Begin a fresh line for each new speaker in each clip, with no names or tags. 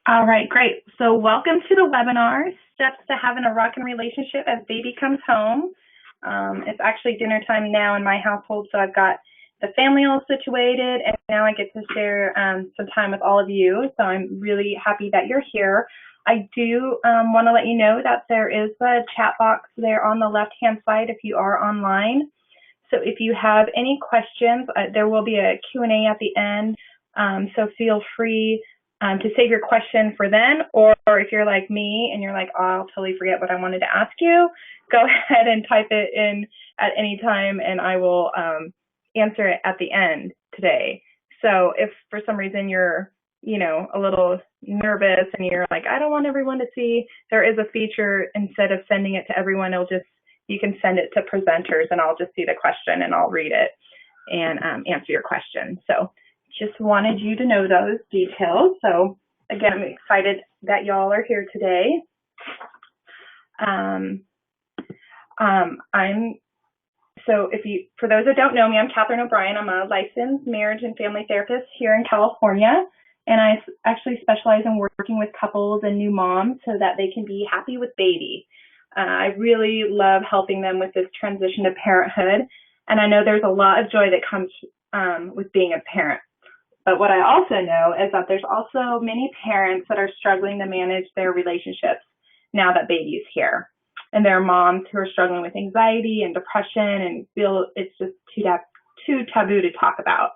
All right, great. So welcome to the webinar, Steps to Having a Rockin' Relationship as Baby Comes Home. It's actually dinner time now in my household, so I've got the family all situated, and now I get to share some time with all of you. So I'm really happy that you're here. I do want to let you know that there is a chat box there on the left-hand side if you are online. So if you have any questions, there will be a Q&A at the end, so feel free to save your question for then, or if you're like me and you're like, oh, I'll totally forget what I wanted to ask you, go ahead and type it in at any time and I will answer it at the end today. So if for some reason you're, a little nervous and you're like, I don't want everyone to see, there is a feature instead of sending it to everyone, you can send it to presenters and I'll just see the question and I'll read it and answer your question. So just wanted you to know those details. So again, I'm excited that y'all are here today. For those that don't know me, I'm Catherine O'Brien. I'm a licensed marriage and family therapist here in California, and I actually specialize in working with couples and new moms so that they can be happy with baby. I really love helping them with this transition to parenthood, and I know there's a lot of joy that comes with being a parent. But what I also know is that there's also many parents that are struggling to manage their relationships now that baby's here. And there are moms who are struggling with anxiety and depression and feel it's just too taboo to talk about.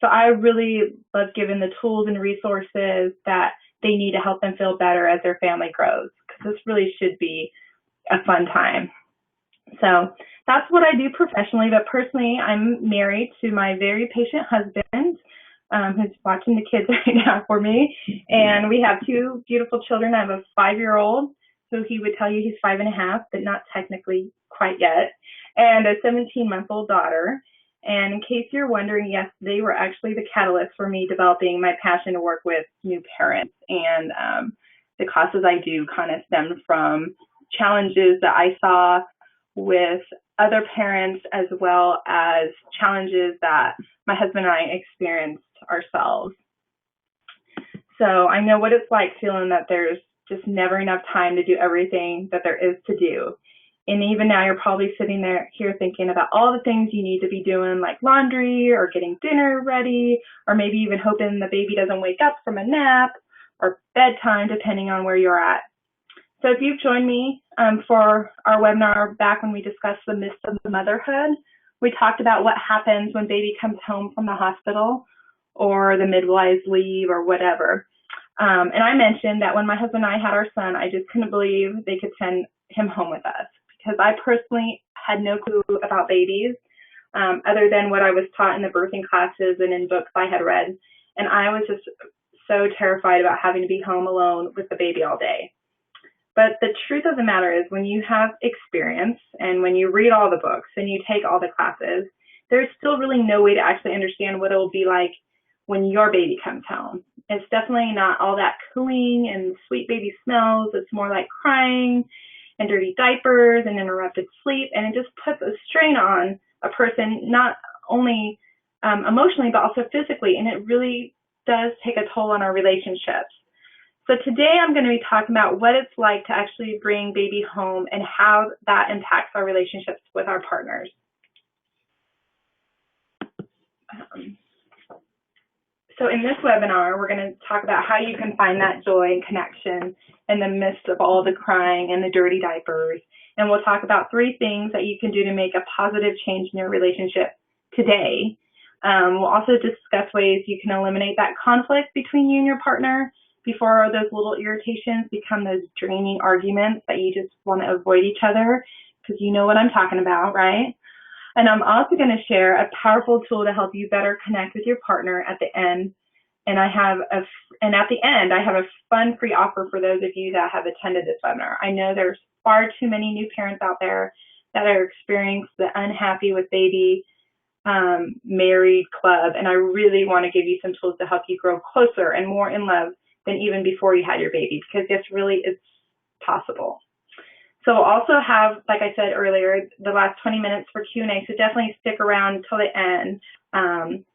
So I really love giving the tools and resources that they need to help them feel better as their family grows, because this really should be a fun time. So that's what I do professionally, but personally, I'm married to my very patient husband, who's watching the kids right now for me. And we have two beautiful children. I have a 5-year-old, so he would tell you he's 5.5, but not technically quite yet, and a 17-month-old daughter. And in case you're wondering, yes, they were actually the catalyst for me developing my passion to work with new parents. And the classes I do kind of stemmed from challenges that I saw with other parents, as well as challenges that my husband and I experienced ourselves. So I know what it's like feeling that there's just never enough time to do everything that there is to do. And even now you're probably sitting here thinking about all the things you need to be doing, like laundry or getting dinner ready, or maybe even hoping the baby doesn't wake up from a nap or bedtime, depending on where you're at. So if you've joined me for our webinar back when we discussed the myths of motherhood, we talked about what happens when baby comes home from the hospital or the midwives leave or whatever. And I mentioned that when my husband and I had our son, I just couldn't believe they could send him home with us, because I personally had no clue about babies other than what I was taught in the birthing classes and in books I had read. And I was just so terrified about having to be home alone with the baby all day. But the truth of the matter is, when you have experience and when you read all the books and you take all the classes, there's still really no way to actually understand what it will be like when your baby comes home. It's definitely not all that cooing and sweet baby smells. It's more like crying and dirty diapers and interrupted sleep. And it just puts a strain on a person, not only emotionally, but also physically. And it really does take a toll on our relationships. So today I'm going to be talking about what it's like to actually bring baby home and how that impacts our relationships with our partners. So in this webinar, we're going to talk about how you can find that joy and connection in the midst of all the crying and the dirty diapers. And we'll talk about 3 things that you can do to make a positive change in your relationship today. We'll also discuss ways you can eliminate that conflict between you and your partner before those little irritations become those draining arguments that you just want to avoid each other, because you know what I'm talking about, right? And I'm also going to share a powerful tool to help you better connect with your partner at the end. And at the end, I have a fun free offer for those of you that have attended this webinar. I know there's far too many new parents out there that are experiencing the unhappy with baby married club. And I really want to give you some tools to help you grow closer and more in love than even before you had your baby, because this really is possible. So we'll also have, like I said earlier, the last 20 minutes for Q&A, so definitely stick around till the end.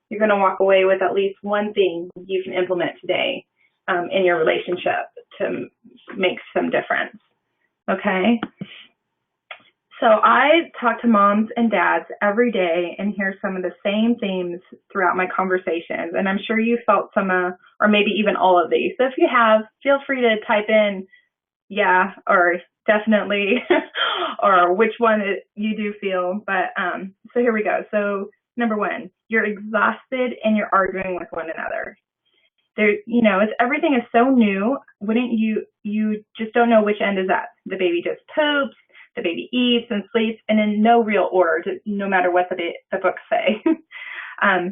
You're going to walk away with at least one thing you can implement today. in your relationship to make some difference. Okay? So I talk to moms and dads every day and hear some of the same themes throughout my conversations. And I'm sure you felt some, or maybe even all of these. So if you have, feel free to type in, yeah, or definitely, or which one you do feel. But so here we go. So number one, you're exhausted and you're arguing with one another. There, everything is so new. Wouldn't you just don't know which end is up. The baby just poops, the baby eats and sleeps, and in no real order, no matter what the books say.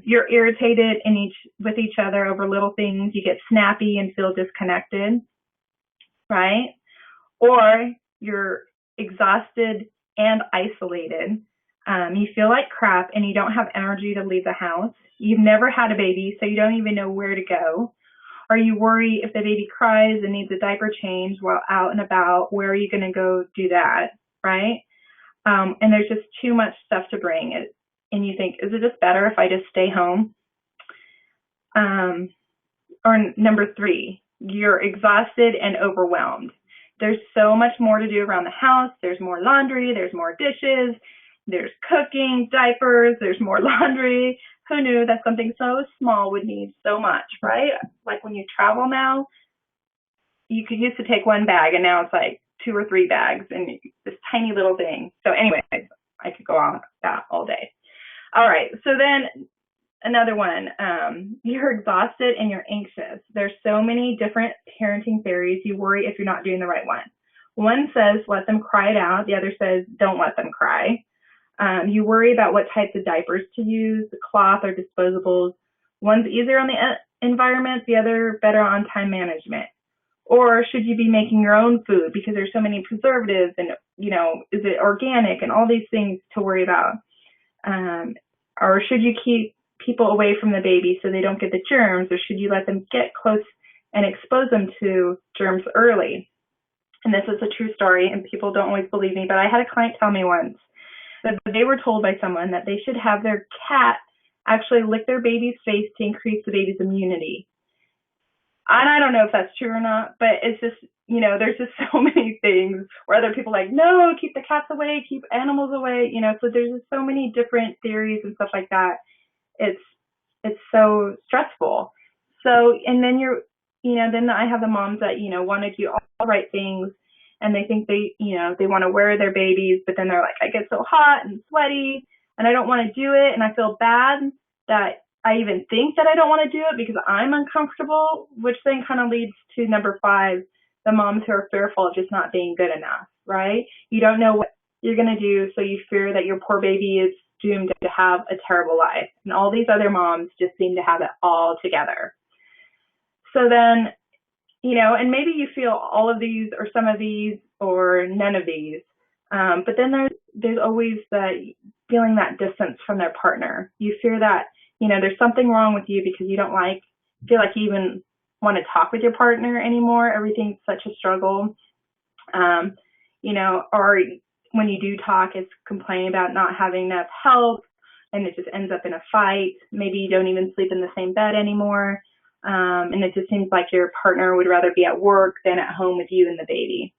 You're irritated with each other over little things. You get snappy and feel disconnected, right? Or you're exhausted and isolated. You feel like crap and you don't have energy to leave the house. You've never had a baby, so you don't even know where to go. Or you worry if the baby cries and needs a diaper change while out and about, where are you going to go do that, right? And there's just too much stuff to bring. And you think, is it just better if I just stay home? Or number three, you're exhausted and overwhelmed. There's so much more to do around the house. There's more laundry. There's more dishes. There's cooking, diapers. There's more laundry. Who knew that something so small would need so much, right? Like when you travel now, you could used to take one bag and now it's like 2 or 3 bags and this tiny little thing. So anyway, I could go on that all day. All right. So then another one, you're exhausted and you're anxious. There's so many different parenting theories. You worry if you're not doing the right one. One says, let them cry it out. The other says, don't let them cry. You worry about what types of diapers to use, the cloth or disposables. One's easier on the environment, the other better on time management. Or should you be making your own food because there's so many preservatives and, is it organic and all these things to worry about? Or should you keep people away from the baby so they don't get the germs, or should you let them get close and expose them to germs early? And this is a true story, and people don't always believe me, but I had a client tell me once that they were told by someone that they should have their cat actually lick their baby's face to increase the baby's immunity. And I don't know if that's true or not, but it's just, there's just so many things where other people are like, no, keep the cats away, keep animals away, so there's just so many different theories and stuff like that. It's so stressful. So, and then then I have the moms that, want to do all the right things, and they think they want to wear their babies, but then they're like, I get so hot and sweaty and I don't want to do it. And I feel bad that I even think that I don't want to do it because I'm uncomfortable, which then kind of leads to number 5, the moms who are fearful of just not being good enough, right? You don't know what you're going to do, so you fear that your poor baby is doomed to have a terrible life. And all these other moms just seem to have it all together. So then, and maybe you feel all of these or some of these or none of these. But then there's always the feeling that distance from their partner. You fear that, there's something wrong with you because you don't feel like you even want to talk with your partner anymore. Everything's such a struggle. Or when you do talk, it's complaining about not having enough help, and it just ends up in a fight. Maybe you don't even sleep in the same bed anymore. And it just seems like your partner would rather be at work than at home with you and the baby.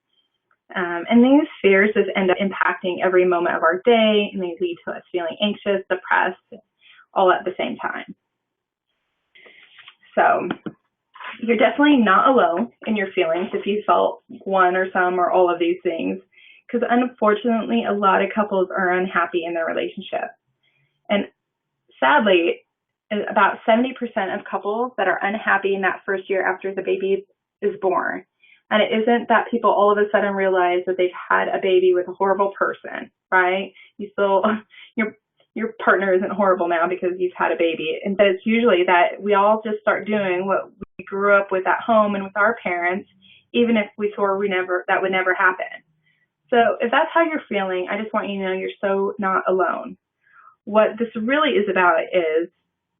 And these fears just end up impacting every moment of our day, and they lead to us feeling anxious, depressed, all at the same time. So you're definitely not alone in your feelings if you felt one or some or all of these things, because unfortunately, a lot of couples are unhappy in their relationship. And sadly, about 70% of couples that are unhappy in that first year after the baby is born. And it isn't that people all of a sudden realize that they've had a baby with a horrible person, right? Your partner isn't horrible now because you've had a baby. And but it's usually that we all just start doing what we grew up with at home and with our parents, even if we swore that would never happen. So if that's how you're feeling, I just want you to know you're so not alone. What this really is about is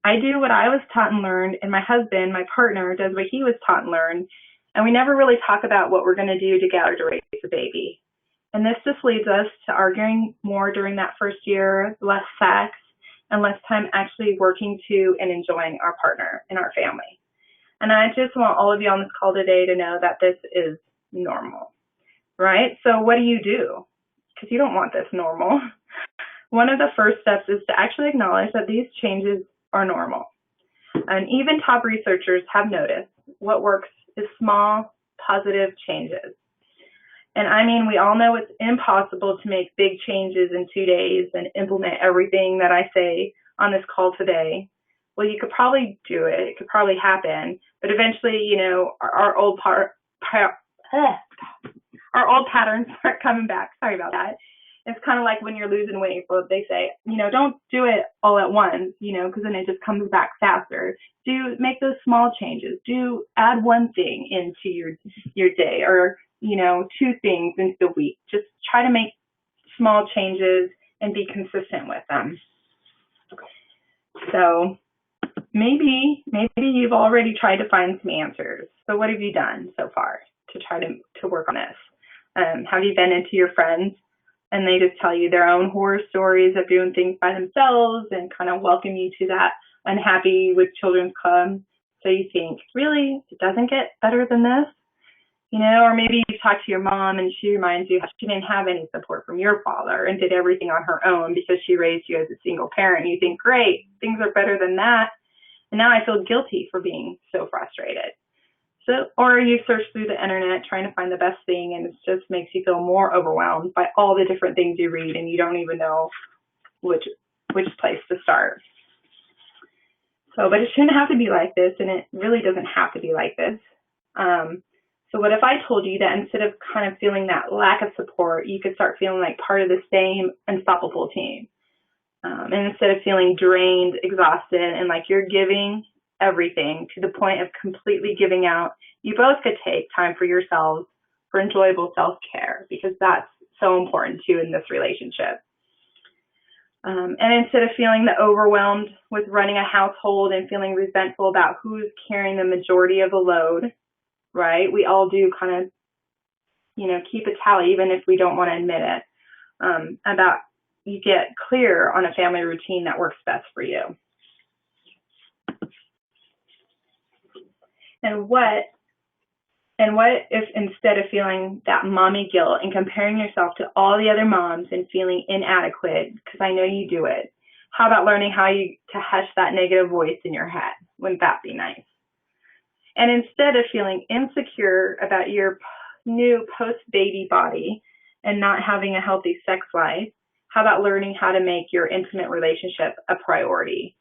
I do what I was taught and learned, and my husband, my partner, does what he was taught and learned, and we never really talk about what we're going to do together to raise a baby. And this just leads us to arguing more during that first year, less sex, and less time actually working to and enjoying our partner and our family. And I just want all of you on this call today to know that this is normal, right? So what do? Because you don't want this normal. One of the first steps is to actually acknowledge that these changes are normal. And even top researchers have noticed what works is small, positive changes. And I mean, we all know it's impossible to make big changes in 2 days and implement everything that I say on this call today. Well, you could probably do it. It could probably happen. But eventually, you know, our old patterns start coming back. Sorry about that. It's kind of like when you're losing weight. But they say, you know, don't do it all at once, you know, because then it just comes back faster. Make those small changes. Add one thing into your day, or, you know, 2 things into the week. Just try to make small changes and be consistent with them. So maybe you've already tried to find some answers. So what have you done so far to try to work on this? Have you been into your friends and they just tell you their own horror stories of doing things by themselves and kind of welcome you to that unhappy with children's club? So you think, really, it doesn't get better than this? You know, or maybe you talk to your mom and she reminds you how she didn't have any support from your father and did everything on her own because she raised you as a single parent. And you think, great, things are better than that. And now I feel guilty for being so frustrated. So, or you search through the internet trying to find the best thing, and it just makes you feel more overwhelmed by all the different things you read, and you don't even know which place to start. So, but it shouldn't have to be like this, and it really doesn't have to be like this. So what if I told you that instead of kind of feeling that lack of support, you could start feeling like part of the same unstoppable team? And instead of feeling drained, exhausted, and like you're giving everything to the point of completely giving out, you both could take time for yourselves for enjoyable self-care, because that's so important too in this relationship. And instead of feeling overwhelmed with running a household and feeling resentful about who's carrying the majority of the load, right? We all do kind of, you know, keep a tally, even if we don't want to admit it, about you get clear on a family routine that works best for you. And what if instead of feeling that mommy guilt and comparing yourself to all the other moms and feeling inadequate, because I know you do it, how about learning how to hush that negative voice in your head? Wouldn't that be nice? And instead of feeling insecure about your new post-baby body and not having a healthy sex life, how about learning how to make your intimate relationship a priority?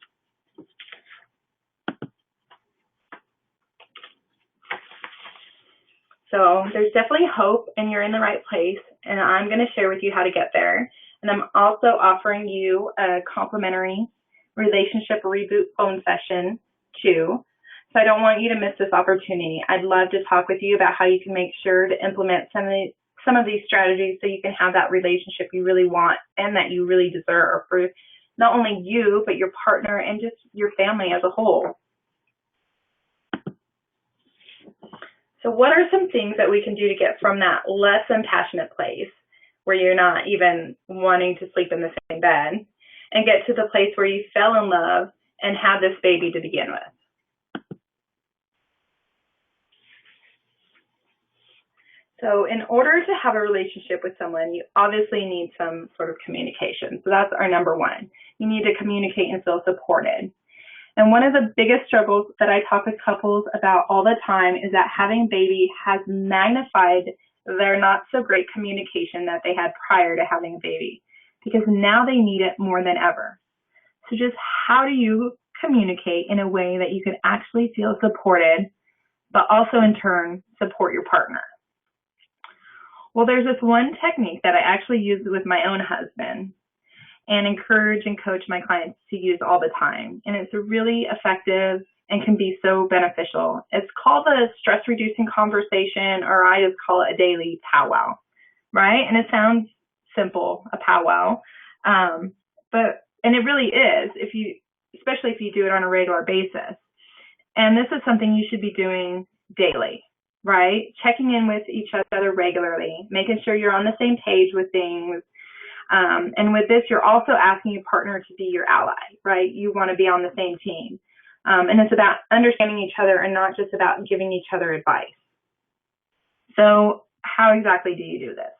So there's definitely hope, and you're in the right place, and I'm going to share with you how to get there. And I'm also offering you a complimentary relationship reboot phone session too. So I don't want you to miss this opportunity. I'd love to talk with you about how you can make sure to implement some of these strategies so you can have that relationship you really want and that you really deserve for not only you, but your partner and just your family as a whole. So what are some things that we can do to get from that less than passionate place where you're not even wanting to sleep in the same bed and get to the place where you fell in love and had this baby to begin with? So in order to have a relationship with someone, you obviously need some sort of communication. So that's our number one. You need to communicate and feel supported. And one of the biggest struggles that I talk with couples about all the time is that having a baby has magnified their not so great communication that they had prior to having a baby, because now they need it more than ever. So just how do you communicate in a way that you can actually feel supported, but also in turn support your partner? Well, there's this one technique that I actually use with my own husband and encourage and coach my clients to use all the time. And it's really effective and can be so beneficial. It's called a stress-reducing conversation, or I just call it a daily powwow, right? And it sounds simple, a powwow, and it really is, especially if you do it on a regular basis. And this is something you should be doing daily, right? Checking in with each other regularly, making sure you're on the same page with things. And with this, you're also asking your partner to be your ally, right? You want to be on the same team. And it's about understanding each other and not just about giving each other advice. So how exactly do you do this?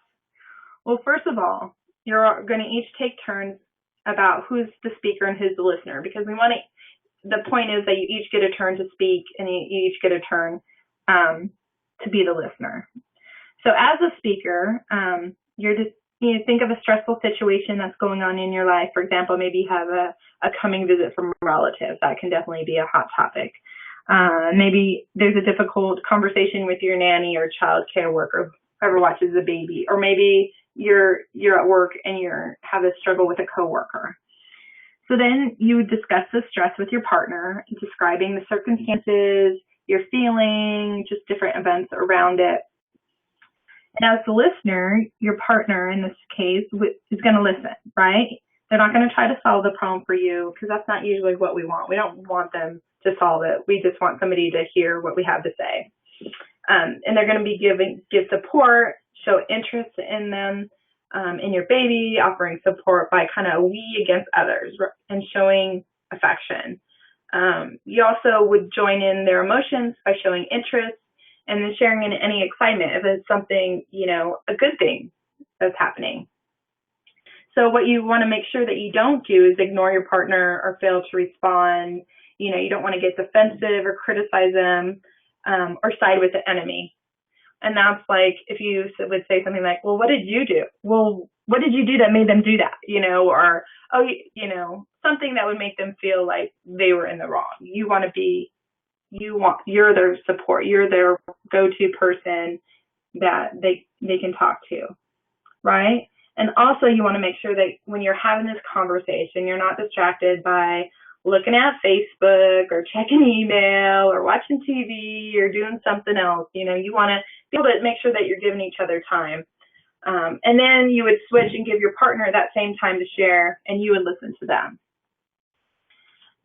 Well, first of all, you're going to each take turns about who's the speaker and who's the listener, because the point is that you each get a turn to speak and you each get a turn to be the listener. So as a speaker, you think of a stressful situation that's going on in your life. For example, maybe you have a coming visit from a relative. That can definitely be a hot topic. Maybe there's a difficult conversation with your nanny or child care worker, whoever watches the baby, or maybe you're at work and you have a struggle with a coworker. So then you discuss the stress with your partner, describing the circumstances, your feeling, just different events around it. And as the listener, your partner in this case is going to listen, right? They're not going to try to solve the problem for you, because that's not usually what we want. We don't want them to solve it. We just want somebody to hear what we have to say. And they're going to be give support, show interest in them, in your baby, offering support by kind of we against others and showing affection. You also would join in their emotions by showing interest and then sharing in any excitement if it's something, a good thing that's happening. So what you want to make sure that you don't do is ignore your partner or fail to respond. You don't want to get defensive or criticize them or side with the enemy. And that's like if you would say something like, well, what did you do? Well, what did you do that made them do that? Or, something that would make them feel like they were in the wrong. You're their support. You're their go-to person that they can talk to, right? And also you want to make sure that when you're having this conversation, you're not distracted by looking at Facebook or checking email or watching TV or doing something else. You want to be able to make sure that you're giving each other time. And then you would switch and give your partner that same time to share, and you would listen to them.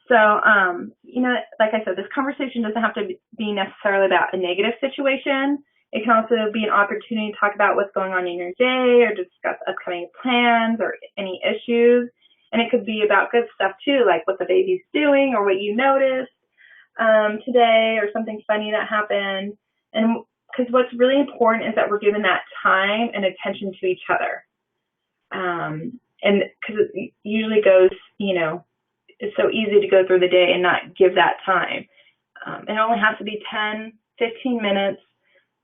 So, like I said, this conversation doesn't have to be necessarily about a negative situation. It can also be an opportunity to talk about what's going on in your day or discuss upcoming plans or any issues. And it could be about good stuff too, like what the baby's doing or what you noticed today or something funny that happened. And because what's really important is that we're giving that time and attention to each other. And because it usually goes, it's so easy to go through the day and not give that time. It only has to be 10, 15 minutes.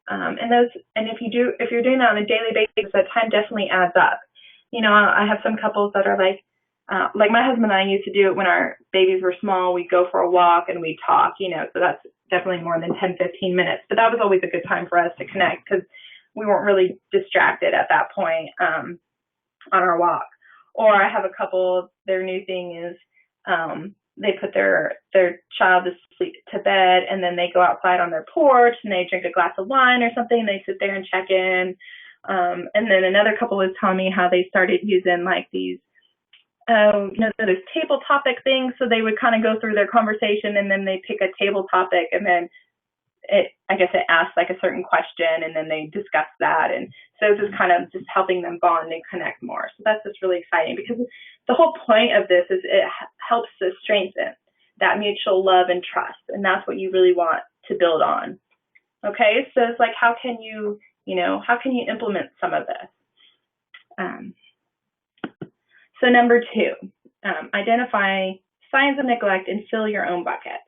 And if you're doing that on a daily basis, that time definitely adds up. I have some couples that are like my husband and I used to do it when our babies were small. We'd go for a walk and we'd talk, so that's definitely more than 10, 15 minutes. But that was always a good time for us to connect because we weren't really distracted at that point on our walk. Or I have a couple, their new thing is they put their child to bed, and then they go outside on their porch and they drink a glass of wine or something. And they sit there and check in. And then another couple was telling me how they started using like these, those table topic things. So they would kind of go through their conversation and then they pick a table topic, and then it asks like a certain question, and then they discuss that. And so it's just kind of just helping them bond and connect more. So that's just really exciting, because the whole point of this is it helps to strengthen that mutual love and trust. And that's what you really want to build on. Okay. So it's like, how can you implement some of this? So number 2, identify signs of neglect and fill your own buckets.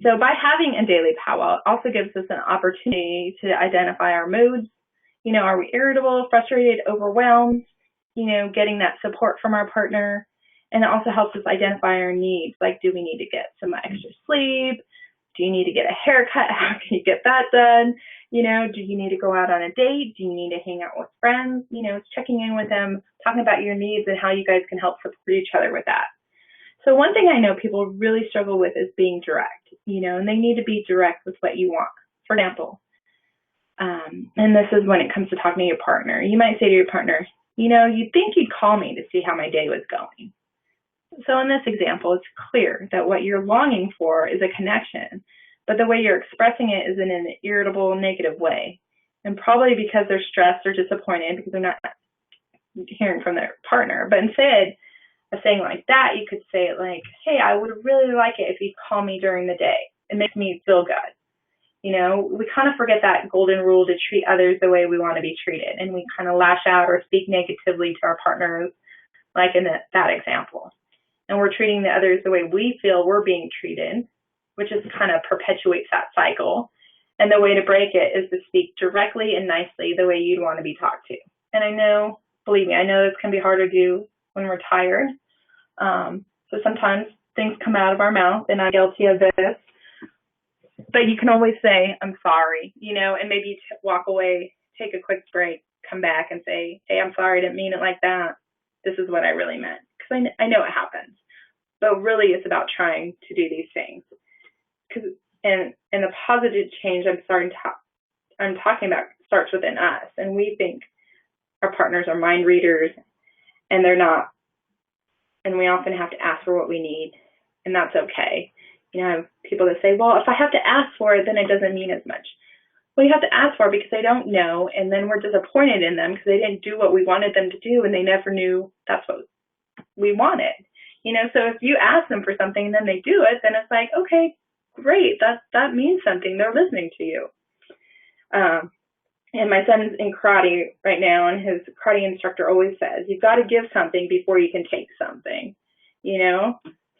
So by having a daily powwow, it also gives us an opportunity to identify our moods. Are we irritable, frustrated, overwhelmed? Getting that support from our partner. And it also helps us identify our needs. Like, do we need to get some extra sleep? Do you need to get a haircut? How can you get that done? Do you need to go out on a date? Do you need to hang out with friends? It's checking in with them, talking about your needs and how you guys can help support each other with that. So one thing I know people really struggle with is being direct, and they need to be direct with what you want. For example, and this is when it comes to talking to your partner. You might say to your partner, you'd think you'd call me to see how my day was going. So in this example, it's clear that what you're longing for is a connection, but the way you're expressing it is in an irritable, negative way. And probably because they're stressed or disappointed because they're not hearing from their partner. But instead, a saying like that, you could say it like, hey, I would really like it if you call me during the day. It makes me feel good. We kind of forget that golden rule to treat others the way we want to be treated, and we kind of lash out or speak negatively to our partners, like in that example. And we're treating the others the way we feel we're being treated, which is kind of perpetuates that cycle. And the way to break it is to speak directly and nicely the way you'd want to be talked to. And I know, believe me, I know this can be hard to do when we're tired. So sometimes things come out of our mouth, and I'm guilty of this. But you can always say, I'm sorry, and maybe walk away, take a quick break, come back and say, hey, I'm sorry, I didn't mean it like that. This is what I really meant. Because I know it happens. But really, it's about trying to do these things. And the positive change I'm talking about starts within us. And we think our partners are mind readers, and they're not. And we often have to ask for what we need, and that's okay. I have people that say, well, if I have to ask for it, then it doesn't mean as much. Well, you have to ask for it because they don't know, and then we're disappointed in them because they didn't do what we wanted them to do, and they never knew that's what we wanted. So if you ask them for something and then they do it, then it's like, okay, great, that means something. They're listening to you. And my son's in karate right now, and his karate instructor always says, you've got to give something before you can take something,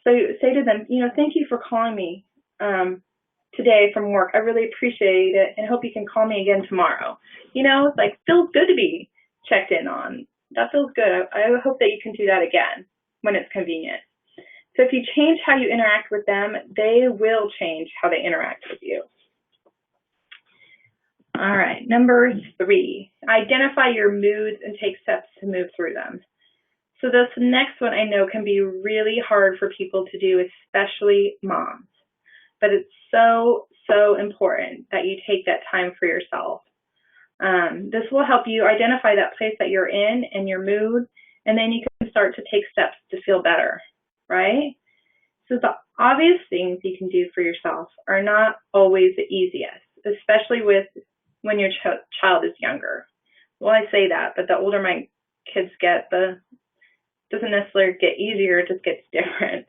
So say to them, thank you for calling me today from work. I really appreciate it, and hope you can call me again tomorrow. It's like, feels good to be checked in on. That feels good. I hope that you can do that again when it's convenient. So if you change how you interact with them, they will change how they interact with you. All right, number 3, identify your moods and take steps to move through them. So this next one I know can be really hard for people to do, especially moms. But it's so, so important that you take that time for yourself. This will help you identify that place that you're in and your mood, and then you can start to take steps to feel better, right? So the obvious things you can do for yourself are not always the easiest, especially when your child is younger. Well, I say that, but the older my kids get, doesn't necessarily get easier, it just gets different.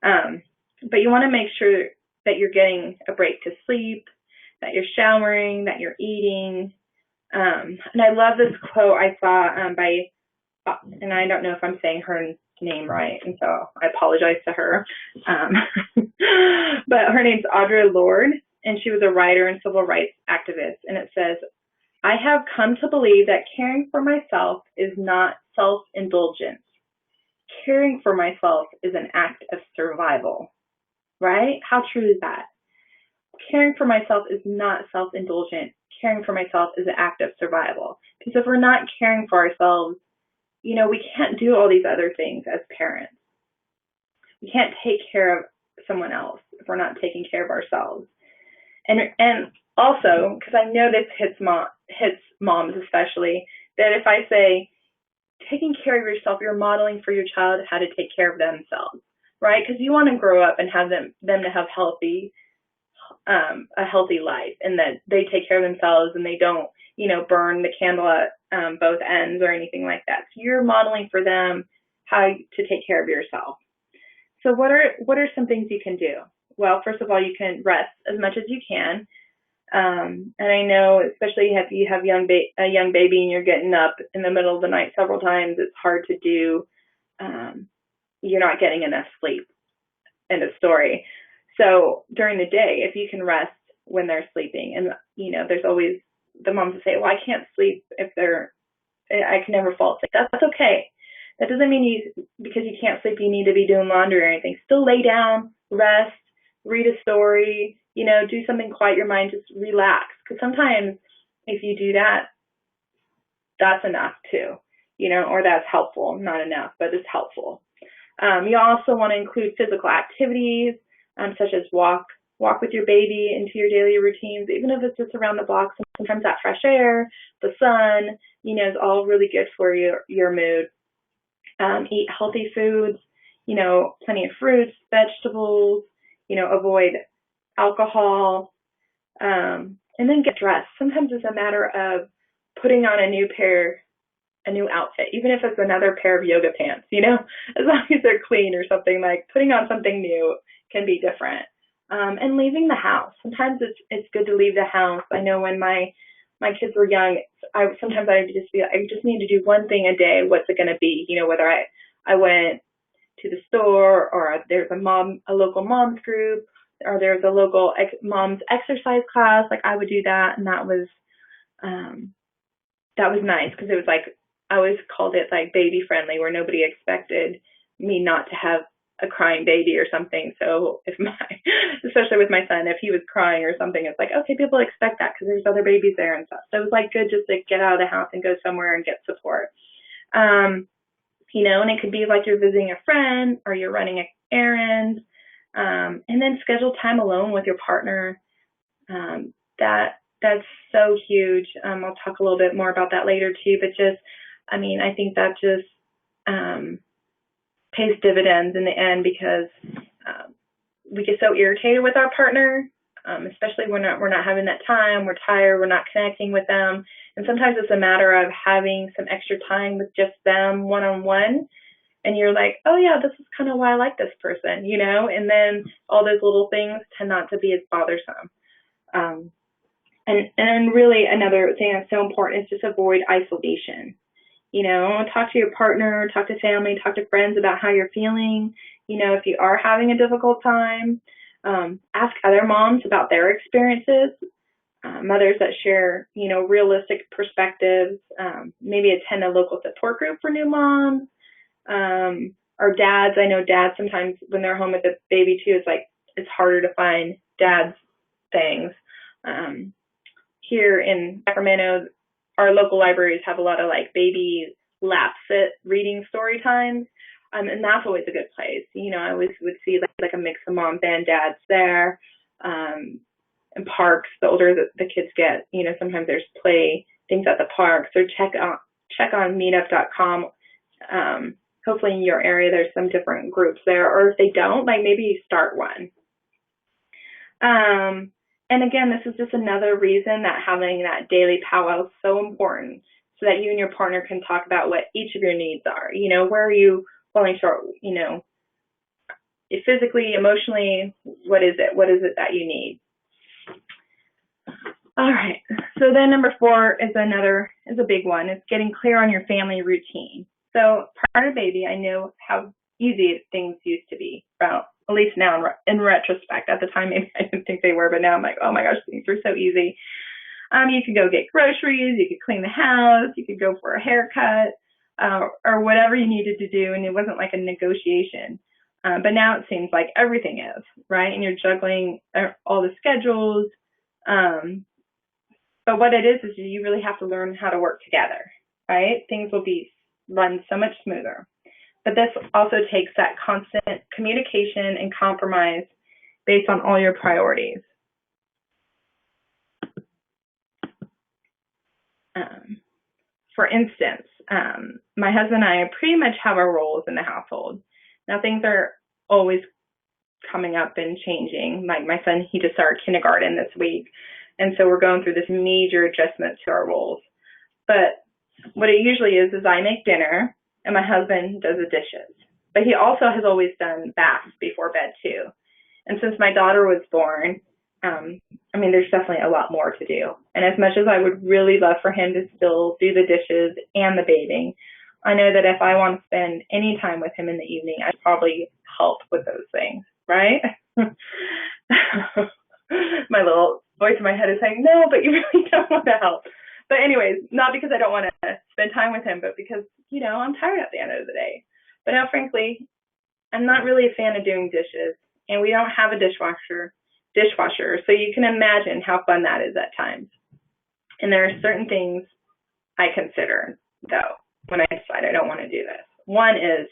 But you want to make sure that you're getting a break to sleep, that you're showering, that you're eating. And I love this quote I saw by, and I don't know if I'm saying her name right, and so I apologize to her. But her name's Audre Lorde, and she was a writer and civil rights activist. And it says, I have come to believe that caring for myself is not self-indulgence. Caring for myself is an act of survival, right? How true is that? Caring for myself is not self-indulgent. Caring for myself is an act of survival. Because if we're not caring for ourselves, we can't do all these other things as parents. We can't take care of someone else if we're not taking care of ourselves. And also, because I know this hits moms especially, that if I say, taking care of yourself, you're modeling for your child how to take care of themselves, right? Because you want to grow up and have them to have a healthy life, and that they take care of themselves and they don't, burn the candle at both ends or anything like that. So you're modeling for them how to take care of yourself. So what are some things you can do? Well, first of all, you can rest as much as you can. And I know, especially if you have a young baby and you're getting up in the middle of the night several times, it's hard to do. You're not getting enough sleep. End of story. So during the day, if you can rest when they're sleeping, and there's always the moms that say, well, I can't sleep I can never fall asleep. That's okay. That doesn't mean because you can't sleep, you need to be doing laundry or anything. Still lay down, rest, read a story, do something, quiet your mind, just relax. Because sometimes if you do that, that's enough too, or that's helpful. Not enough, but it's helpful. You also want to include physical activities, such as walk with your baby into your daily routines, even if it's just around the block. Sometimes that fresh air, the sun, is all really good for your mood. Eat healthy foods, plenty of fruits, vegetables, avoid alcohol, and then get dressed. Sometimes it's a matter of putting on a new pair a new outfit, even if it's another pair of yoga pants, as long as they're clean or something, like putting on something new can be different. And leaving the house. Sometimes it's good to leave the house. I know when my kids were young, sometimes I would just be like, I just need to do one thing a day. What's it going to be? Whether I went to the store, or there's a local mom's group, or there's a local mom's exercise class. Like, I would do that, and that was nice, because it was like, I always called it like baby friendly, where nobody expected me not to have a crying baby or something. So especially with my son, if he was crying or something, it's like, okay, people expect that because there's other babies there and stuff. So it was like good just to get out of the house and go somewhere and get support. And it could be like you're visiting a friend, or you're running an errand, and then schedule time alone with your partner. That's so huge. I'll talk a little bit more about that later too, but I think that just pays dividends in the end, because we get so irritated with our partner, especially when we're not having that time, we're tired, we're not connecting with them. And sometimes it's a matter of having some extra time with just them one-on-one. And you're like, oh yeah, this is kind of why I like this person, and then all those little things tend not to be as bothersome. And really another thing that's so important is just avoid isolation. Talk to your partner, talk to family, talk to friends about how you're feeling. If you are having a difficult time, ask other moms about their experiences, mothers that share, realistic perspectives. Maybe attend a local support group for new moms, or dads. I know dads sometimes when they're home with the baby too, it's harder to find dads things. Here in Sacramento, our local libraries have a lot of like baby lap sit reading story times. And that's always a good place. I always would see like a mix of moms and dads there. In parks, the older the kids get, sometimes there's play things at the park. So check on meetup.com. Hopefully in your area there's some different groups there, or if they don't, like maybe start one. And again, this is just another reason that having that daily powwow is so important, so that you and your partner can talk about what each of your needs are. Where are you falling short? Physically, emotionally, what is it? What is it that you need? All right. So then number 4 is a big one. It's getting clear on your family routine. So prior to baby, I know how easy things used to be. Well, at least now in retrospect. At the time, maybe I didn't think they were, but now I'm like, oh my gosh, things are so easy. You could go get groceries, you could clean the house, you could go for a haircut, or whatever you needed to do, and it wasn't like a negotiation. But now it seems like everything is, right? And you're juggling all the schedules. But what it is you really have to learn how to work together, right? Things will be run so much smoother. But this also takes that constant communication and compromise based on all your priorities. For instance, my husband and I pretty much have our roles in the household. Now, things are always coming up and changing. Like my son, he just started kindergarten this week. And so we're going through this major adjustment to our roles. But what it usually is I make dinner and my husband does the dishes. But he also has always done baths before bed too. And since my daughter was born, there's definitely a lot more to do. And as much as I would really love for him to still do the dishes and the bathing, I know that if I want to spend any time with him in the evening, I'd probably help with those things, right? My little voice in my head is saying, no, but you really don't want to help. But anyways, not because I don't want to spend time with him, but because, I'm tired at the end of the day. But now, frankly, I'm not really a fan of doing dishes, and we don't have a dishwasher, so you can imagine how fun that is at times. And there are certain things I consider, though, when I decide I don't want to do this. One is,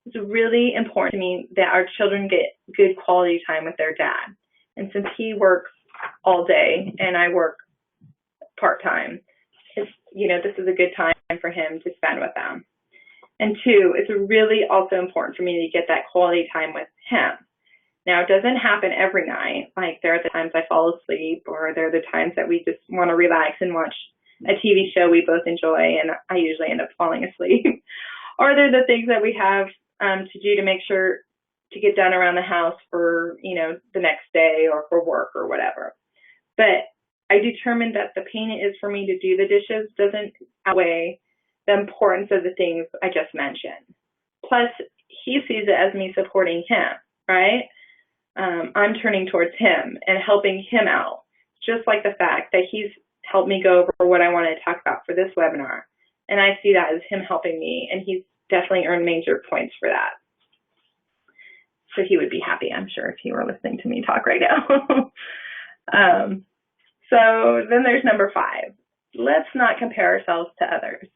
it's really important to me that our children get good quality time with their dad. And since he works all day and I work part-time, this is a good time for him to spend with them. And 2, it's really also important for me to get that quality time with him. Now, it doesn't happen every night. Like, there are the times I fall asleep, or there are the times that we just want to relax and watch a TV show we both enjoy, and I usually end up falling asleep. Or they're the things that we have to do to make sure to get done around the house for, the next day or for work or whatever. But I determined that the pain it is for me to do the dishes doesn't outweigh the importance of the things I just mentioned. Plus, he sees it as me supporting him, right? I'm turning towards him and helping him out, just like the fact that he's helped me go over what I wanted to talk about for this webinar. And I see that as him helping me, and he's definitely earned major points for that. So he would be happy, I'm sure, if he were listening to me talk right now. So then there's number 5. Let's not compare ourselves to others.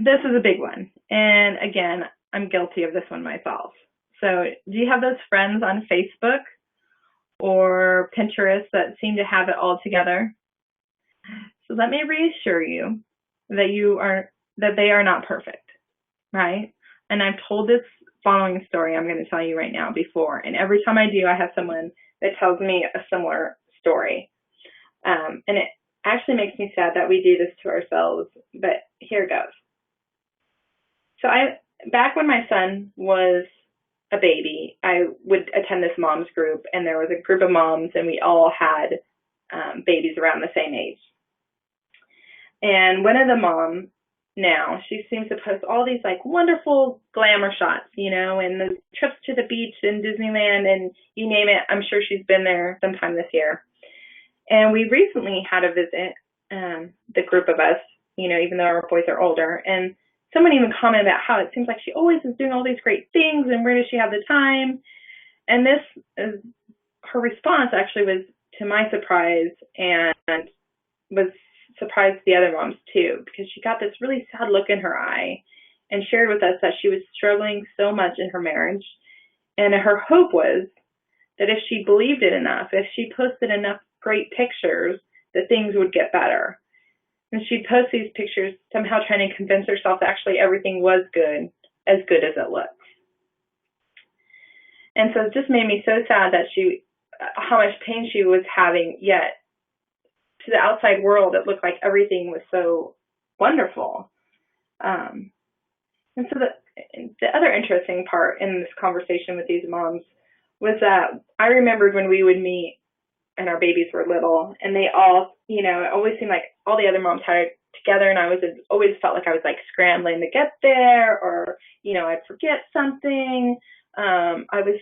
This is a big one. And again, I'm guilty of this one myself. So do you have those friends on Facebook or Pinterest that seem to have it all together? So let me reassure you that they are not perfect, right? And I've told this following story I'm going to tell you right now before, and every time I do, I have someone that tells me a similar story. And it actually makes me sad that we do this to ourselves, but here it goes. So back when my son was a baby, I would attend this mom's group, and there was a group of moms, and we all had babies around the same age. And one of the moms now, she seems to post all these like wonderful glamour shots, and the trips to the beach and Disneyland and you name it. I'm sure she's been there sometime this year. And we recently had a visit, the group of us, even though our boys are older, and someone even commented about how it seems like she always is doing all these great things, and where does she have the time? And her response actually was to my surprise, and was surprised the other moms too, because she got this really sad look in her eye and shared with us that she was struggling so much in her marriage, and her hope was that if she believed it enough, if she posted enough great pictures, that things would get better. And she'd post these pictures somehow trying to convince herself that actually everything was good as it looks. And so it just made me so sad that how much pain she was having, yet to the outside world, it looked like everything was so wonderful. And so the other interesting part in this conversation with these moms was that I remembered when we would meet and our babies were little, and they all, it always seemed like all the other moms had it together, and I always felt like I was like scrambling to get there, or, I'd forget something. I was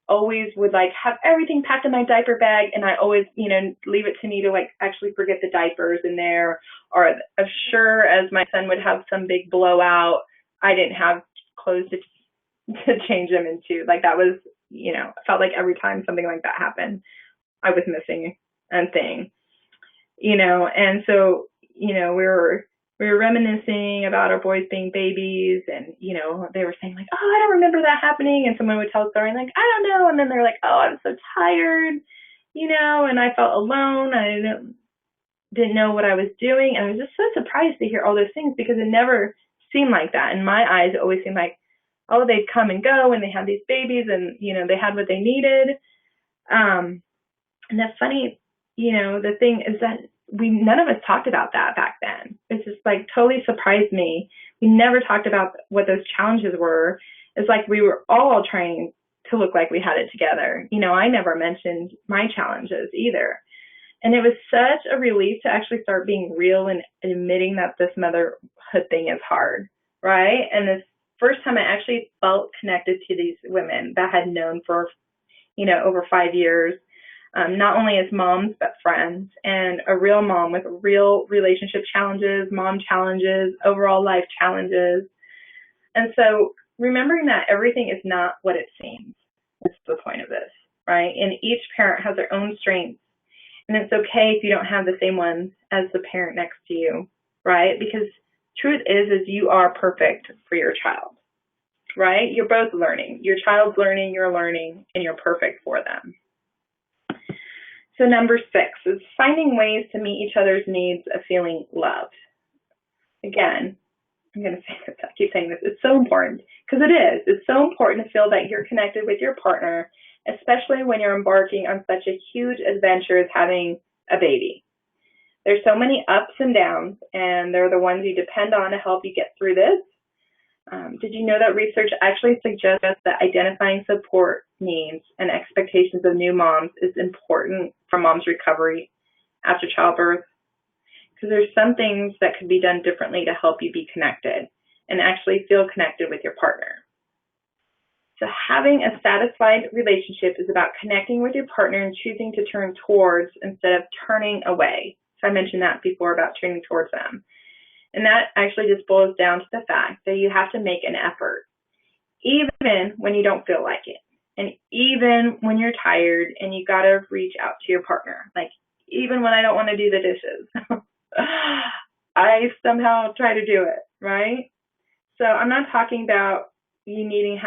always would like have everything packed in my diaper bag, and I always, leave it to me to like actually forget the diapers in there, or as sure as my son would have some big blowout, I didn't have clothes to change them into. Like that was, felt like every time something like that happened, I was missing a thing, and so, we were reminiscing about our boys being babies, and, they were saying like, oh, I don't remember that happening. And someone would tell a story like, I don't know. And then they're like, oh, I was so tired, and I felt alone. I didn't know what I was doing. And I was just so surprised to hear all those things, because it never seemed like that. In my eyes, it always seemed like, oh, they'd come and go and they had these babies, and, they had what they needed. And the funny, the thing is that none of us talked about that back then. It's just like totally surprised me. We never talked about what those challenges were. It's like we were all trying to look like we had it together. I never mentioned my challenges either. And it was such a relief to actually start being real and admitting that this motherhood thing is hard, right? And this first time I actually felt connected to these women that I had known for, over 5 years. Not only as moms, but friends, and a real mom with real relationship challenges, mom challenges, overall life challenges. And so remembering that everything is not what it seems is the point of this, right? And each parent has their own strengths, and it's okay if you don't have the same ones as the parent next to you, right? Because truth is you are perfect for your child, right? You're both learning. Your child's learning, you're learning, and you're perfect for them. So number 6 is finding ways to meet each other's needs of feeling loved. Again, I'm going to say this, I keep saying this, it's so important, because it is. It's so important to feel that you're connected with your partner, especially when you're embarking on such a huge adventure as having a baby. There's so many ups and downs, and they're the ones you depend on to help you get through this. Did you know that research actually suggests that identifying support needs and expectations of new moms is important for mom's recovery after childbirth? Because there's some things that could be done differently to help you be connected and actually feel connected with your partner. So having a satisfied relationship is about connecting with your partner and choosing to turn towards instead of turning away. So I mentioned that before about turning towards them. And that actually just boils down to the fact that you have to make an effort, even when you don't feel like it. And even when you're tired and you got to reach out to your partner. Like, even when I don't want to do the dishes, I somehow try to do it, right? So I'm not talking about you need to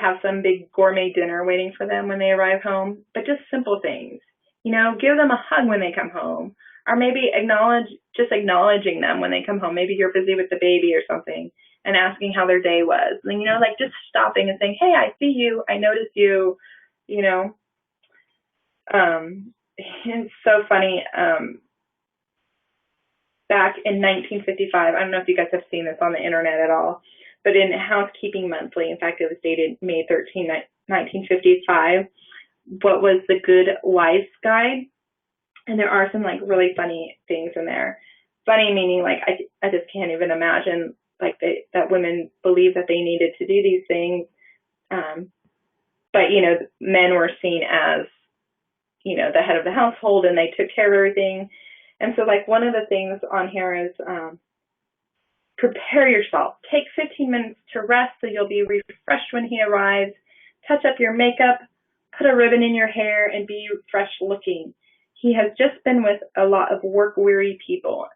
have some big gourmet dinner waiting for them when they arrive home, but just simple things. Give them a hug when they come home, or maybe acknowledging them when they come home. Maybe you're busy with the baby or something and asking how their day was. And, just stopping and saying, hey, I see you. I notice you, It's so funny. Back in 1955, I don't know if you guys have seen this on the internet at all, but in Housekeeping Monthly, in fact, it was dated May 13, 1955, what was the Good Wife's Guide? And there are some really funny things in there. Funny meaning I just can't even imagine that women believed that they needed to do these things. But men were seen as, the head of the household, and they took care of everything. And so one of the things on here is prepare yourself. Take 15 minutes to rest so you'll be refreshed when he arrives. Touch up your makeup, put a ribbon in your hair, and be fresh looking. He has just been with a lot of work-weary people.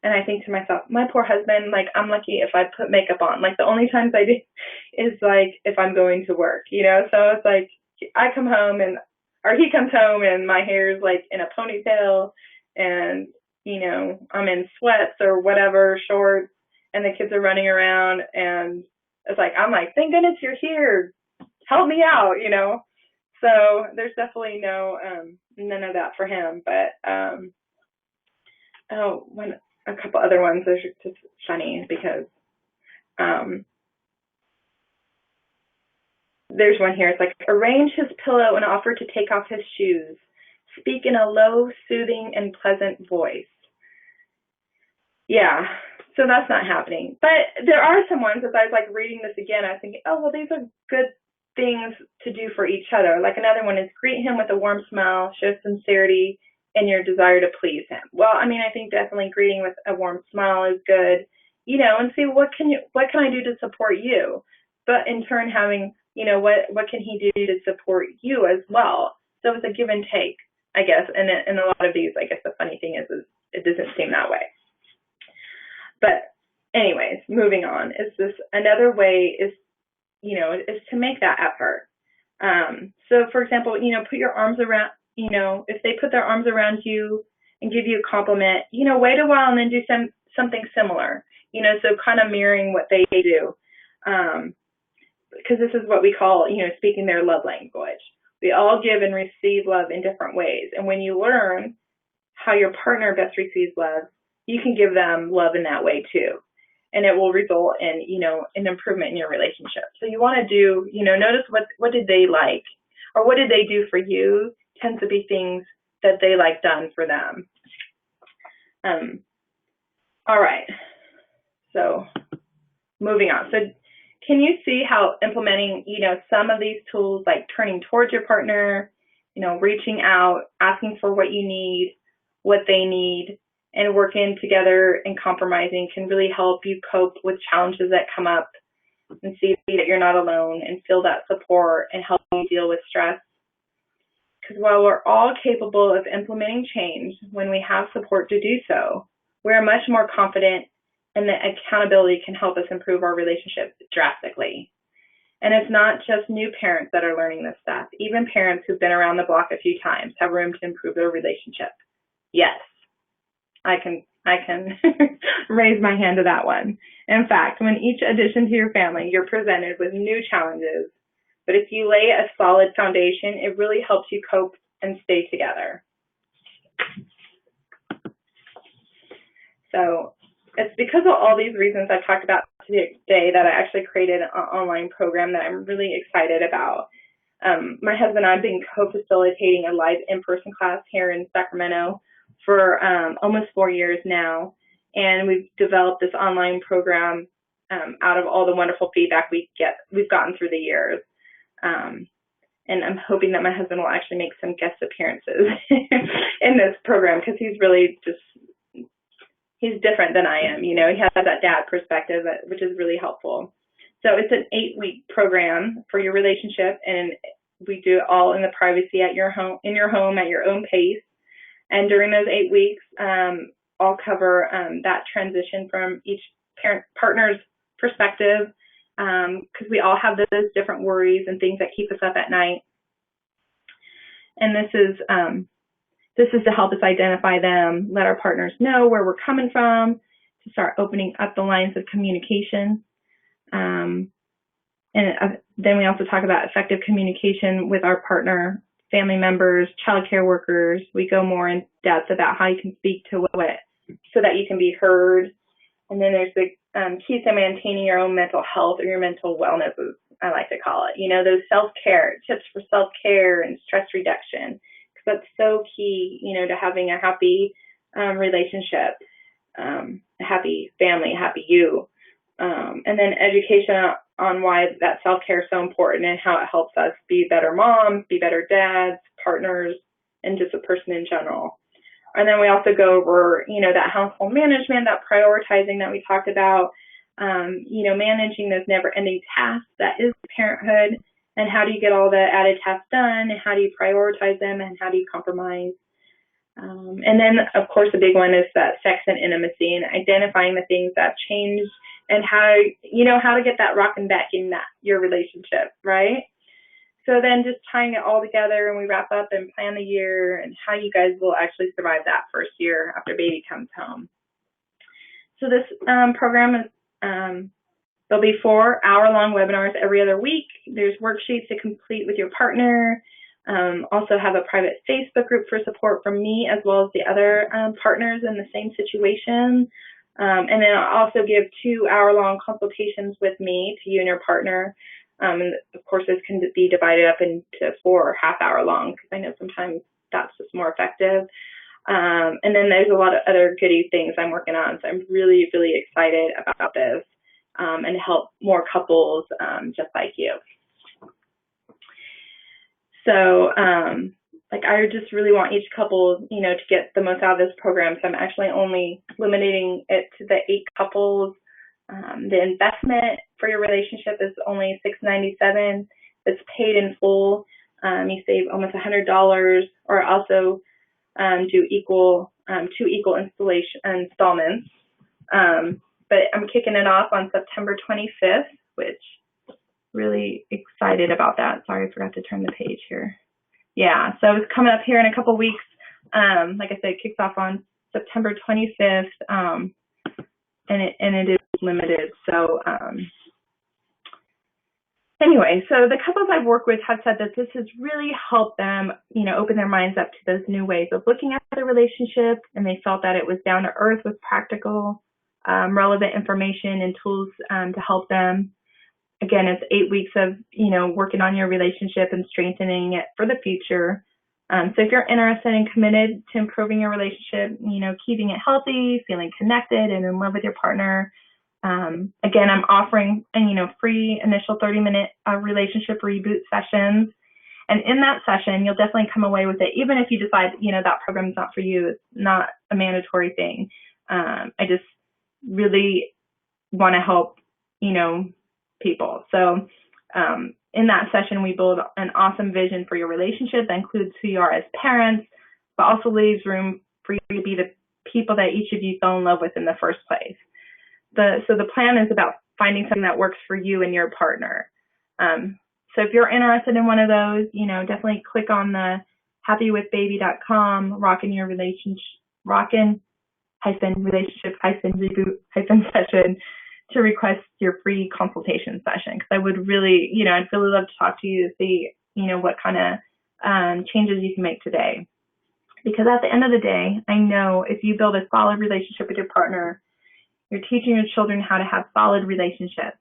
And I think to myself, my poor husband, I'm lucky if I put makeup on. The only times I do is if I'm going to work, So it's I come home or he comes home and my hair's in a ponytail and, I'm in sweats or whatever, shorts, and the kids are running around, and it's I'm thank goodness you're here. Help me out, So there's definitely none of that for him. But a couple other ones are just funny because there's one here. It's arrange his pillow and offer to take off his shoes. Speak in a low, soothing, and pleasant voice. Yeah, so that's not happening. But there are some ones, as I was reading this again, I was thinking, oh, well, these are good things to do for each other. Another one is greet him with a warm smile, show sincerity in your desire to please him. Well, I think definitely greeting with a warm smile is good, and see what can I do to support you? But in turn having, what can he do to support you as well? So it's a give and take, I guess. And in a lot of these, I guess the funny thing is it doesn't seem that way. But anyways, moving on, is this another way is to make that effort. So for example, put your arms around, if they put their arms around you and give you a compliment, wait a while and then do something similar, so kind of mirroring what they do. Because this is what we call, speaking their love language. We all give and receive love in different ways. And when you learn how your partner best receives love, you can give them love in that way too. And it will result in, an improvement in your relationship. So you want to do, notice what did they like, or what did they do for you, tends to be things that they like done for them. All right. So moving on. So can you see how implementing, some of these tools, like turning towards your partner, reaching out, asking for what you need, what they need, and working together and compromising can really help you cope with challenges that come up and see that you're not alone and feel that support and help you deal with stress. Because while we're all capable of implementing change, when we have support to do so, we're much more confident, and the accountability can help us improve our relationship drastically. And it's not just new parents that are learning this stuff. Even parents who've been around the block a few times have room to improve their relationship. Yes, I can raise my hand to that one. In fact, when each addition to your family, you're presented with new challenges. But if you lay a solid foundation, it really helps you cope and stay together. So it's because of all these reasons I've talked about today that I actually created an online program that I'm really excited about. My husband and I have been co-facilitating a live in-person class here in Sacramento for almost 4 years now, and we've developed this online program out of all the wonderful feedback we've gotten through the years. And I'm hoping that my husband will actually make some guest appearances in this program, because he's really he's different than I am. You know, he has that dad perspective, which is really helpful. So it's an 8-week program for your relationship, and we do it all in the privacy in your home at your own pace. And during those 8 weeks, I'll cover that transition from each partner's perspective, because we all have those different worries and things that keep us up at night. And this is to help us identify them, let our partners know where we're coming from, to start opening up the lines of communication. And then we also talk about effective communication with our partner, family members, child care workers. We go more in depth about how you can speak to what, so that you can be heard. And then there's the keys to maintaining your own mental health, or your mental wellness, as I like to call it. You know, those self-care tips for self-care and stress reduction, because that's so key, you know, to having a happy relationship, a happy family, a happy you. And then education on why that self-care is so important, and how it helps us be better moms, be better dads, partners, and just a person in general. And then we also go over, you know, that household management, that prioritizing that we talked about, you know, managing those never-ending tasks that is parenthood, and how do you get all the added tasks done, and how do you prioritize them, and how do you compromise. And then, of course, the big one is that sex and intimacy, and identifying the things that change, and how to get that rockin' back in your relationship, right? So then just tying it all together, and we wrap up and plan the year, and how you guys will actually survive that first year after baby comes home. So this program is, there'll be 4-hour-long webinars every other week. There's worksheets to complete with your partner. Also have a private Facebook group for support from me, as well as the other partners in the same situation. And then I'll also give 2-hour-long consultations with me to you and your partner. And of course, this can be divided up into 4 half-hour long, because I know sometimes that's just more effective. And then there's a lot of other goodie things I'm working on. So I'm really, really excited about this, and help more couples just like you. So I just really want each couple, you know, to get the most out of this program. So I'm actually only limiting it to the 8 couples. The investment for your relationship is only $697. It's paid in full. You save almost $100, or also do two equal installments. But I'm kicking it off on September 25th, which really excited about that. Sorry, I forgot to turn the page here. Yeah, so it's coming up here in a couple weeks. Like I said, it kicks off on September 25th, and it is limited. So anyway, so the couples I've worked with have said that this has really helped them, you know, open their minds up to those new ways of looking at the relationship, and they felt that it was down to earth with practical, relevant information and tools to help them. Again, it's 8 weeks of, you know, working on your relationship and strengthening it for the future. So if you're interested and committed to improving your relationship, you know, keeping it healthy, feeling connected and in love with your partner, again, I'm offering, you know, free initial 30-minute relationship reboot sessions. And in that session, you'll definitely come away with it, even if you decide, you know, that program's not for you. It's not a mandatory thing. I just really want to help, you know, people. So in that session, we build an awesome vision for your relationship that includes who you are as parents, but also leaves room for you to be the people that each of you fell in love with in the first place. So the plan is about finding something that works for you and your partner. So if you're interested in one of those, you know, definitely click on the happywithbaby.com Rockin-relationship-reboot- session to request your free consultation session, because I would really, you know, I'd really love to talk to you to see, you know, what kind of changes you can make today. Because at the end of the day, I know if you build a solid relationship with your partner, you're teaching your children how to have solid relationships,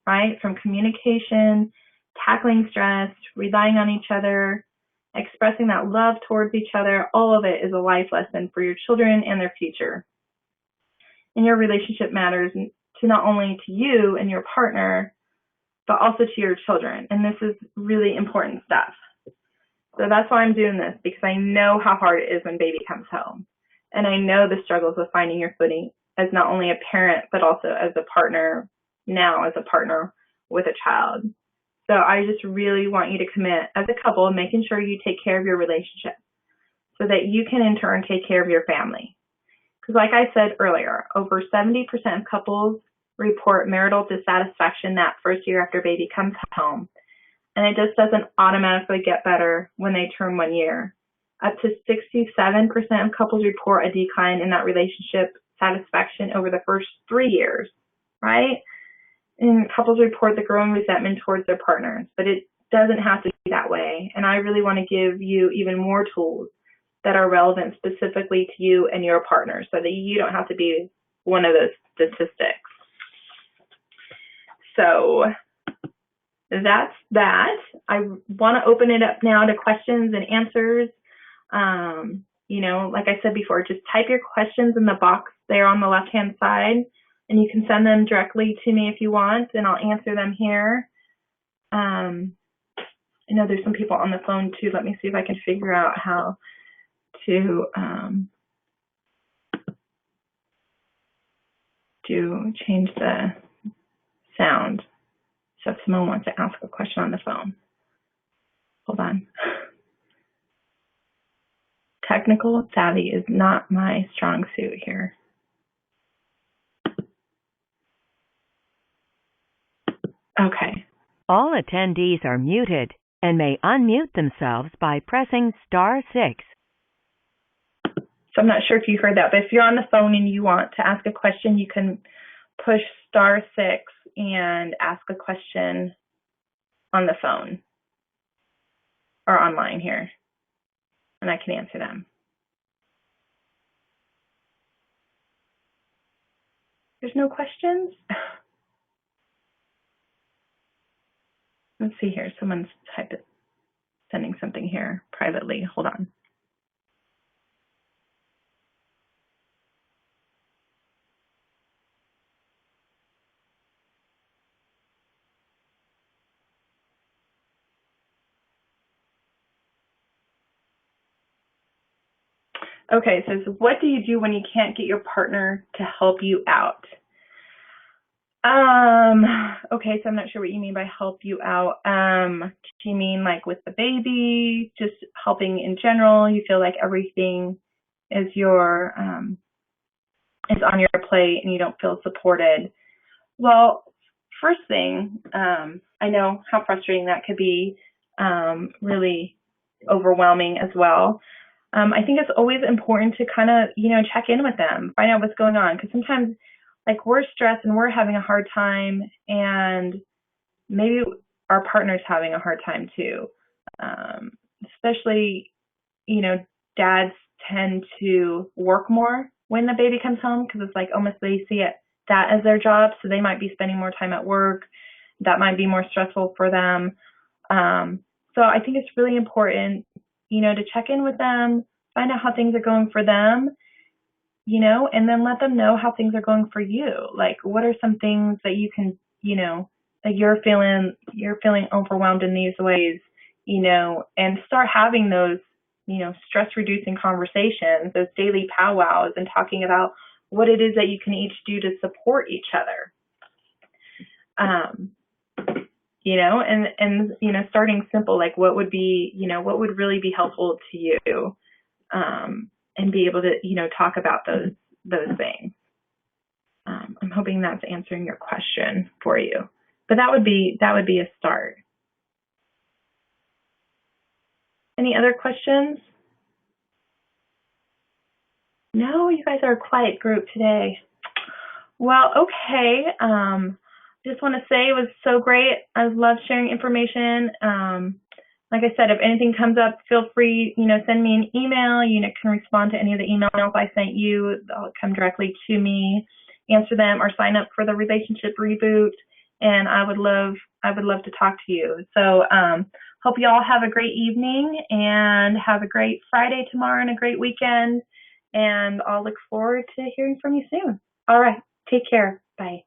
right? From communication, tackling stress, relying on each other, expressing that love towards each other, all of it is a life lesson for your children and their future. And your relationship matters to not only to you and your partner, but also to your children. And this is really important stuff. So that's why I'm doing this, because I know how hard it is when baby comes home. And I know the struggles of finding your footing as not only a parent, but also as a partner, now as a partner with a child. So I just really want you to commit as a couple, making sure you take care of your relationship so that you can in turn take care of your family. Because like I said earlier, over 70% of couples report marital dissatisfaction that first year after baby comes home. And it just doesn't automatically get better when they turn 1 year. Up to 67% of couples report a decline in that relationship satisfaction over the first 3 years, right? And couples report the growing resentment towards their partners, but it doesn't have to be that way. And I really want to give you even more tools that are relevant specifically to you and your partner so that you don't have to be one of those statistics. So that's that. I want to open it up now to questions and answers. Like I said before, just type your questions in the box there on the left-hand side, and you can send them directly to me if you want, and I'll answer them here. I know there's some people on the phone too. Let me see if I can figure out how to change the sound. So if someone wants to ask a question on the phone. Hold on. Technical savvy is not my strong suit here. Okay.
All attendees are muted and may unmute themselves by pressing *6.
So I'm not sure if you heard that, but if you're on the phone and you want to ask a question, you can push *6 and ask a question on the phone or online here, and I can answer them. There's no questions? Let's see here. Someone's sending something here privately. Hold on. Okay, it says, what do you do when you can't get your partner to help you out? Okay, so I'm not sure what you mean by help you out. Do you mean like with the baby, just helping in general? You feel like everything is is on your plate and you don't feel supported? Well, first thing, I know how frustrating that could be, really overwhelming as well. I think it's always important to kind of, check in with them, find out what's going on. Because sometimes, like, we're stressed and we're having a hard time, and maybe our partner's having a hard time too. Especially, dads tend to work more when the baby comes home because it's like almost they see that as their job. So they might be spending more time at work. That might be more stressful for them. So I think it's really important, to check in with them, find out how things are going for them, and then let them know how things are going for you. Like, what are some things that you can, that you're feeling overwhelmed in these ways, and start having those, stress reducing conversations, those daily powwows, and talking about what it is that you can each do to support each other. And starting simple, like what would really be helpful to you, and be able to, talk about those things. I'm hoping that's answering your question for you, but that would be a start. Any other questions? No, you guys are a quiet group today. Well, okay. Just want to say it was so great. I love sharing information. like I said, if anything comes up, feel free, send me an email. You can respond to any of the emails I sent you. They'll come directly to me, answer them, or sign up for the relationship reboot. And I would love to talk to you. So hope you all have a great evening and have a great Friday tomorrow and a great weekend. And I'll look forward to hearing from you soon. All right. Take care. Bye.